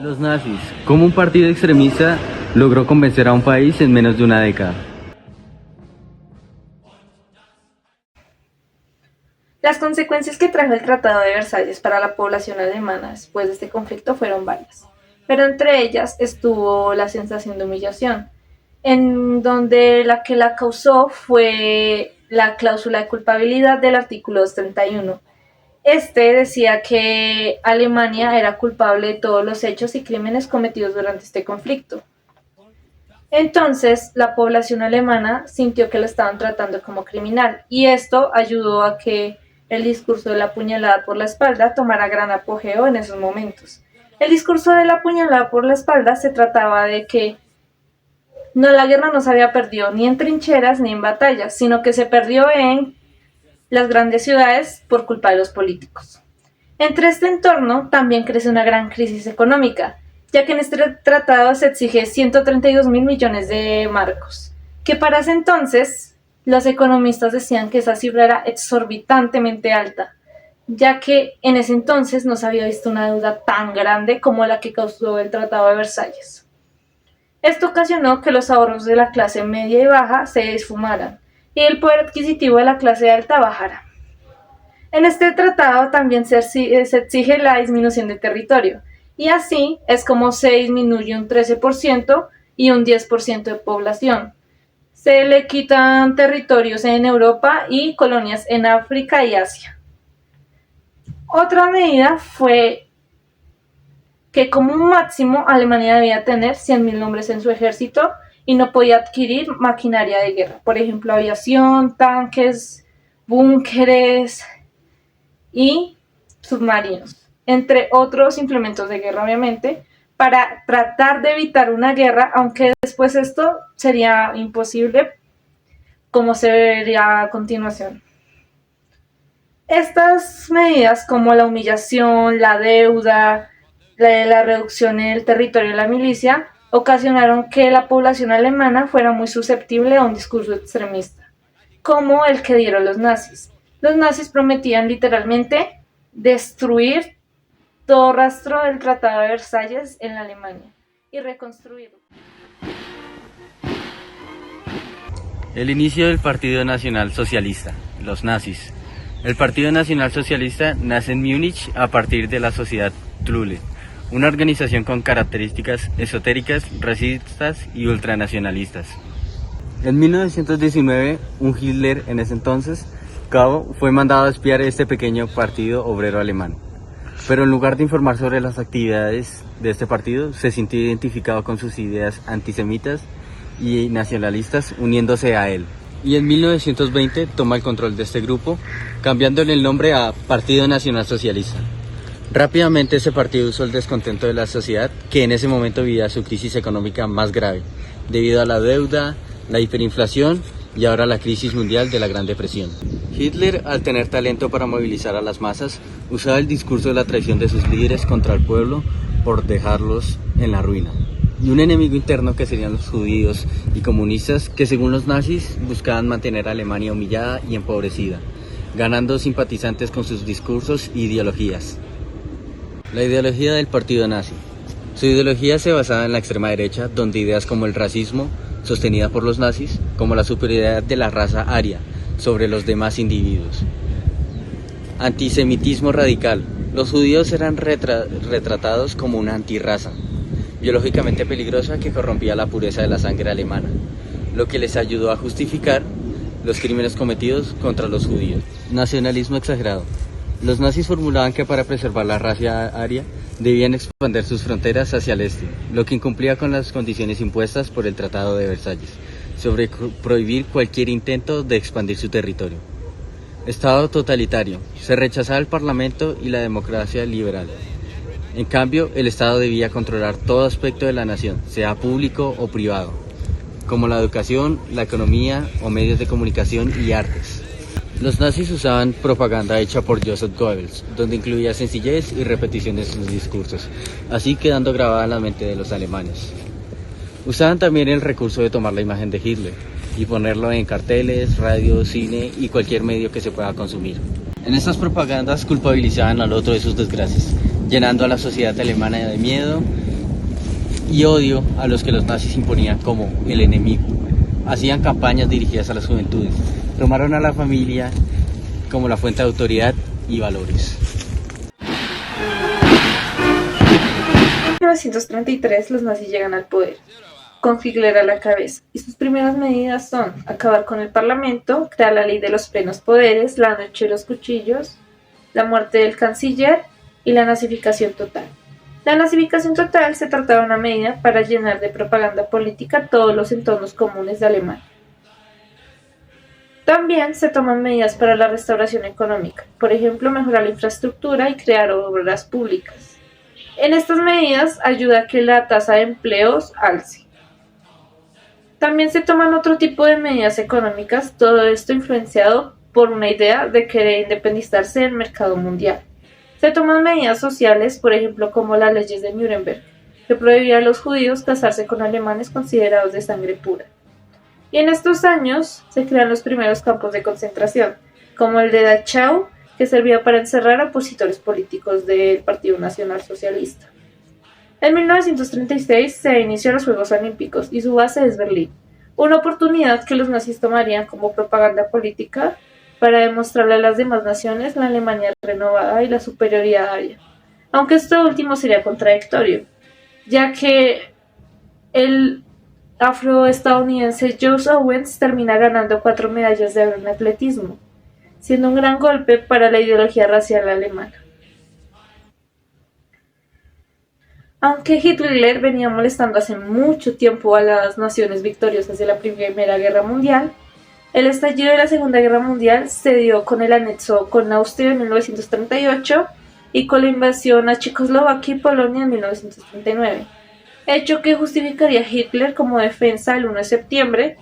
Los nazis, ¿cómo un partido extremista logró convencer a un país en menos de una década? Las consecuencias que trajo el Tratado de Versalles para la población alemana después de este conflicto fueron varias, pero entre ellas estuvo la sensación de humillación, en donde la que la causó fue la cláusula de culpabilidad del artículo 231. Este decía que Alemania era culpable de todos los hechos y crímenes cometidos durante este conflicto. Entonces, la población alemana sintió que lo estaban tratando como criminal, y esto ayudó a que el discurso de la puñalada por la espalda tomara gran apogeo en esos momentos. El discurso de la puñalada por la espalda se trataba de que la guerra no se había perdido ni en trincheras ni en batallas, sino que se perdió en las grandes ciudades por culpa de los políticos. Entre este entorno también crece una gran crisis económica, ya que en este tratado se exige 132.000 millones de marcos, que para ese entonces los economistas decían que esa cifra era exorbitantemente alta, ya que en ese entonces no se había visto una deuda tan grande como la que causó el Tratado de Versalles. Esto ocasionó que los ahorros de la clase media y baja se esfumaran y el poder adquisitivo de la clase alta bajara. En este tratado también se exige la disminución de territorio, y así es como se disminuye un 13% y un 10% de población. Se le quitan territorios en Europa y colonias en África y Asia. Otra medida fue que como máximo Alemania debía tener 100.000 hombres en su ejército y no podía adquirir maquinaria de guerra, por ejemplo aviación, tanques, búnkeres y submarinos, entre otros implementos de guerra obviamente, para tratar de evitar una guerra, aunque después esto sería imposible, como se vería a continuación. Estas medidas como la humillación, la deuda, la reducción en el territorio de la milicia, ocasionaron que la población alemana fuera muy susceptible a un discurso extremista, como el que dieron los nazis. Los nazis prometían literalmente destruir todo rastro del Tratado de Versalles en la Alemania y reconstruirlo. El inicio del Partido Nacional Socialista, los nazis. El Partido Nacional Socialista nace en Múnich a partir de la Sociedad Trulle, una organización con características esotéricas, racistas y ultranacionalistas. En 1919, un Hitler, en ese entonces, cabo, fue mandado a espiar este pequeño partido obrero alemán. Pero en lugar de informar sobre las actividades de este partido, se sintió identificado con sus ideas antisemitas y nacionalistas, uniéndose a él. Y en 1920 toma el control de este grupo, cambiándole el nombre a Partido Nacional Socialista. Rápidamente ese partido usó el descontento de la sociedad, que en ese momento vivía su crisis económica más grave, debido a la deuda, la hiperinflación y ahora la crisis mundial de la Gran Depresión. Hitler, al tener talento para movilizar a las masas, usaba el discurso de la traición de sus líderes contra el pueblo por dejarlos en la ruina. Y un enemigo interno que serían los judíos y comunistas, que según los nazis buscaban mantener a Alemania humillada y empobrecida, ganando simpatizantes con sus discursos e ideologías. La ideología del partido nazi. Su ideología se basaba en la extrema derecha, donde ideas como el racismo, sostenida por los nazis, como la superioridad de la raza aria sobre los demás individuos. Antisemitismo radical. Los judíos eran retratados como una antirraza, biológicamente peligrosa que corrompía la pureza de la sangre alemana, lo que les ayudó a justificar los crímenes cometidos contra los judíos. Nacionalismo exagerado. Los nazis formulaban que para preservar la raza aria debían expandir sus fronteras hacia el este, lo que incumplía con las condiciones impuestas por el Tratado de Versalles, sobre prohibir cualquier intento de expandir su territorio. Estado totalitario. Se rechazaba el Parlamento y la democracia liberal. En cambio, el Estado debía controlar todo aspecto de la nación, sea público o privado, como la educación, la economía o medios de comunicación y artes. Los nazis usaban propaganda hecha por Joseph Goebbels, donde incluía sencillez y repetición de sus discursos, así quedando grabada en la mente de los alemanes. Usaban también el recurso de tomar la imagen de Hitler y ponerlo en carteles, radio, cine y cualquier medio que se pueda consumir. En estas propagandas culpabilizaban al otro de sus desgracias, llenando a la sociedad alemana de miedo y odio a los que los nazis imponían como el enemigo. Hacían campañas dirigidas a las juventudes. Tomaron a la familia como la fuente de autoridad y valores. En 1933 los nazis llegan al poder, con Hitler a la cabeza, y sus primeras medidas son acabar con el parlamento, crear la ley de los plenos poderes, la noche de los cuchillos, la muerte del canciller y la nazificación total. La nazificación total se trataba de una medida para llenar de propaganda política todos los entornos comunes de Alemania. También se toman medidas para la restauración económica, por ejemplo, mejorar la infraestructura y crear obras públicas. En estas medidas ayuda a que la tasa de empleos alce. También se toman otro tipo de medidas económicas, todo esto influenciado por una idea de querer independizarse del mercado mundial. Se toman medidas sociales, por ejemplo, como las leyes de Nuremberg, que prohibían a los judíos casarse con alemanes considerados de sangre pura. Y en estos años se crean los primeros campos de concentración, como el de Dachau, que servía para encerrar a opositores políticos del Partido Nacional Socialista. En 1936 se inició los Juegos Olímpicos y su base es Berlín, una oportunidad que los nazis tomarían como propaganda política para demostrarle a las demás naciones la Alemania renovada y la superioridad aria. Aunque esto último sería contradictorio, ya que el afroestadounidense Joe Owens termina ganando 4 medallas de oro en atletismo, siendo un gran golpe para la ideología racial alemana. Aunque Hitler venía molestando hace mucho tiempo a las naciones victoriosas de la Primera Guerra Mundial, el estallido de la Segunda Guerra Mundial se dio con el anexo con Austria en 1938 y con la invasión a Checoslovaquia y Polonia en 1939, hecho que justificaría a Hitler como defensa el 1 de septiembre,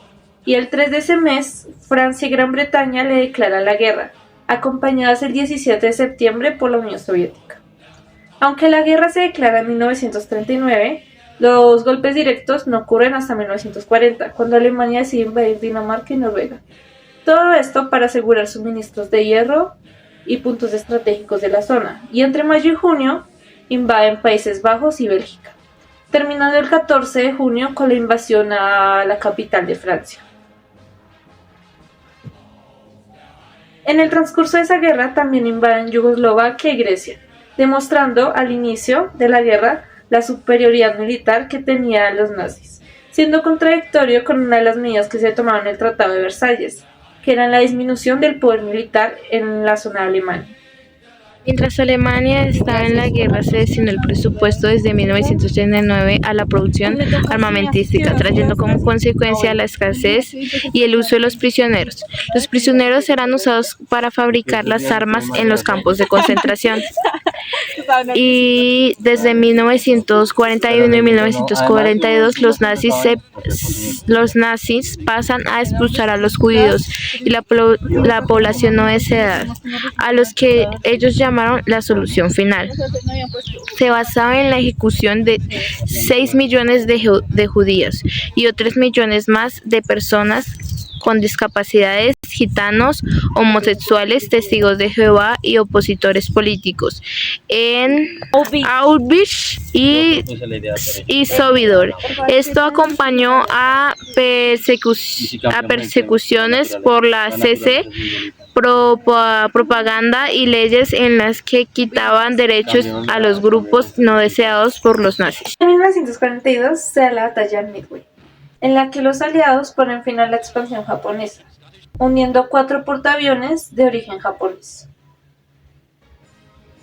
y el 3 de ese mes Francia y Gran Bretaña le declaran la guerra, acompañadas el 17 de septiembre por la Unión Soviética. Aunque la guerra se declara en 1939, los golpes directos no ocurren hasta 1940, cuando Alemania decide invadir Dinamarca y Noruega. Todo esto para asegurar suministros de hierro y puntos estratégicos de la zona, y entre mayo y junio invaden Países Bajos y Bélgica, terminando el 14 de junio con la invasión a la capital de Francia. En el transcurso de esa guerra también invaden Yugoslavia y Grecia, demostrando al inicio de la guerra la superioridad militar que tenían los nazis, siendo contradictorio con una de las medidas que se tomaban en el Tratado de Versalles, que era la disminución del poder militar en la zona alemana. Mientras Alemania estaba en la guerra, se destinó el presupuesto desde 1939 a la producción armamentística, trayendo como consecuencia la escasez y el uso de los prisioneros. Los prisioneros eran usados para fabricar las armas en los campos de concentración. Y desde 1941 y 1942 los nazis pasan a expulsar a los judíos y la población no de esa edad, a los que ellos llamaron la solución final. Se basaba en la ejecución de 6 millones de judíos y otros millones más de personas con discapacidades, gitanos, homosexuales, testigos de Jehová y opositores políticos en Auschwitz y Sobibor. Esto acompañó a persecuciones por la CC, propaganda y leyes en las que quitaban derechos a los grupos no deseados por los nazis. En 1942 se da la batalla de Midway, en la que los aliados ponen fin a la expansión japonesa, uniendo 4 portaaviones de origen japonés.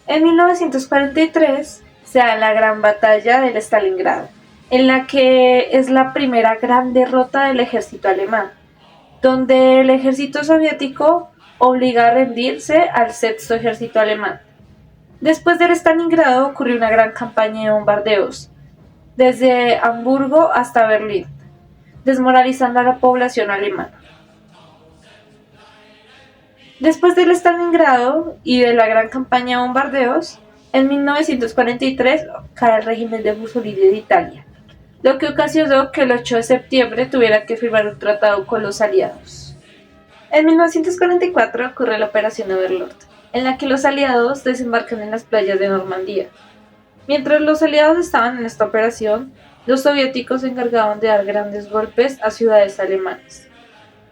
En 1943 se da la gran batalla del Stalingrado, en la que es la primera gran derrota del ejército alemán, donde el ejército soviético obliga a rendirse al sexto ejército alemán. Después del Stalingrado ocurrió una gran campaña de bombardeos, desde Hamburgo hasta Berlín, desmoralizando a la población alemana. Después del Stalingrado y de la gran campaña de bombardeos, en 1943 cae el régimen de Mussolini de Italia, lo que ocasionó que el 8 de septiembre tuviera que firmar un tratado con los aliados. En 1944 ocurre la Operación Overlord, en la que los aliados desembarcan en las playas de Normandía. Mientras los aliados estaban en esta operación, Los soviéticos se encargaban de dar grandes golpes a ciudades alemanas.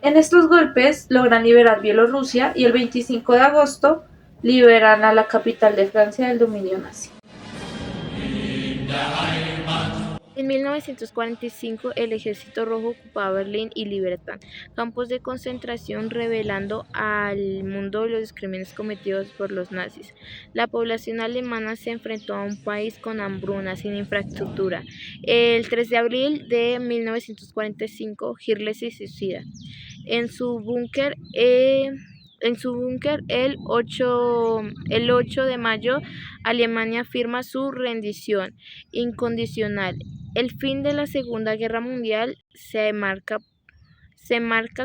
En estos golpes logran liberar Bielorrusia y el 25 de agosto liberan a la capital de Francia del dominio nazi. En 1945, el Ejército Rojo ocupaba Berlín y Libertad, campos de concentración, revelando al mundo los crímenes cometidos por los nazis. La población alemana se enfrentó a un país con hambruna, sin infraestructura. El 3 de abril de 1945, Hitler se suicida. En su búnker, el 8 de mayo, Alemania firma su rendición incondicional. El fin de la Segunda Guerra Mundial se marca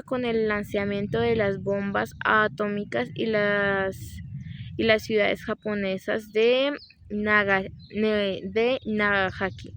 con el lanzamiento de las bombas atómicas y las ciudades japonesas de Nagasaki.